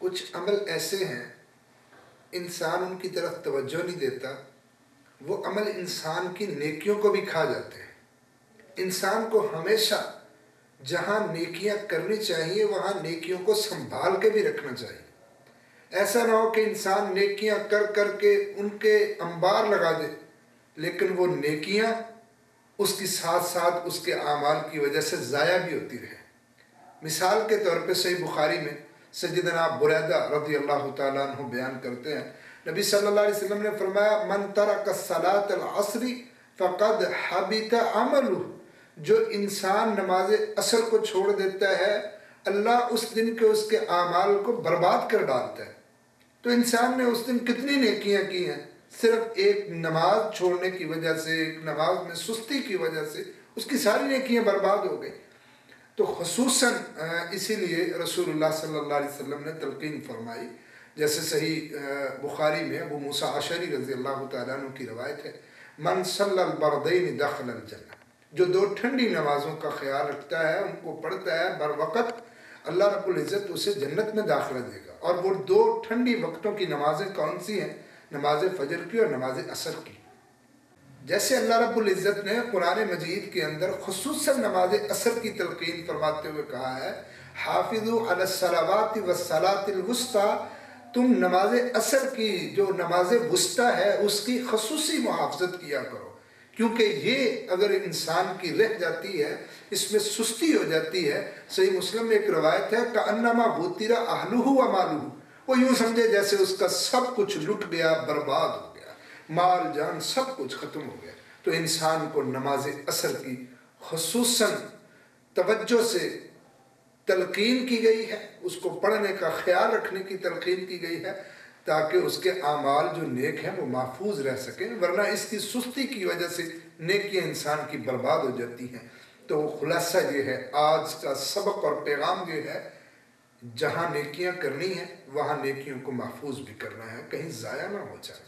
کچھ عمل ایسے ہیں انسان ان کی طرف توجہ نہیں دیتا، وہ عمل انسان کی نیکیوں کو بھی کھا جاتے ہیں۔ انسان کو ہمیشہ جہاں نیکیاں کرنی چاہیے وہاں نیکیوں کو سنبھال کے بھی رکھنا چاہیے۔ ایسا نہ ہو کہ انسان نیکیاں کر کر کے ان کے انبار لگا دے، لیکن وہ نیکیاں اس کی ساتھ ساتھ اس کے اعمال کی وجہ سے ضائع بھی ہوتی رہے۔ مثال کے طور پہ صحیح بخاری میں سیدنا بریدہ رضی اللہ تعالیٰ عنہ بیان کرتے ہیں، نبی صلی اللہ علیہ وسلم نے فرمایا من ترک الصلاۃ العصر فقد حبط عملہ، جو انسان نماز عصر کو چھوڑ دیتا ہے اللہ اس دن کے اس کے اعمال کو برباد کر ڈالتا ہے۔ تو انسان نے اس دن کتنی نیکیاں کی ہیں، صرف ایک نماز چھوڑنے کی وجہ سے، ایک نماز میں سستی کی وجہ سے اس کی ساری نیکیاں برباد ہو گئی۔ تو خصوصاً اسی لیے رسول اللہ صلی اللہ علیہ وسلم نے تلقین فرمائی، جیسے صحیح بخاری میں ابو موسیٰ اشعری رضی اللہ تعالیٰ عنہ کی روایت ہے، من صلی البردین دخل الجنہ، جو دو ٹھنڈی نمازوں کا خیال رکھتا ہے، ان کو پڑھتا ہے بر وقت، اللہ رب العزت اسے جنت میں داخلہ دے گا۔ اور وہ دو ٹھنڈی وقتوں کی نمازیں کون سی ہیں؟ نماز فجر کی اور نماز عصر کی۔ جیسے اللہ رب العزت نے قرآن مجید کے اندر خصوصاً نماز عصر کی تلقین فرماتے ہوئے کہا ہے حافظوا علی الصلوات والصلاۃ الوسطیٰ، تم نماز عصر کی جو نماز وسطیٰ ہے اس کی خصوصی محافظت کیا کرو، کیونکہ یہ اگر انسان کی رہ جاتی ہے، اس میں سستی ہو جاتی ہے۔ صحیح مسلم میں ایک روایت ہے کأنما بُتِرَ أَهْلُهُ وَمَالُهُ، وہ یوں سمجھے جیسے اس کا سب کچھ لٹ گیا، برباد ہو گیا، مال جان سب کچھ ختم ہو گیا۔ تو انسان کو نماز عصر کی خصوصاً توجہ سے تلقین کی گئی ہے، اس کو پڑھنے کا خیال رکھنے کی تلقین کی گئی ہے، تاکہ اس کے اعمال جو نیک ہیں وہ محفوظ رہ سکیں، ورنہ اس کی سستی کی وجہ سے نیکیاں انسان کی برباد ہو جاتی ہیں۔ تو خلاصہ یہ ہے، آج کا سبق اور پیغام یہ ہے، جہاں نیکیاں کرنی ہیں وہاں نیکیوں کو محفوظ بھی کرنا ہے، کہیں ضائع نہ ہو جائے۔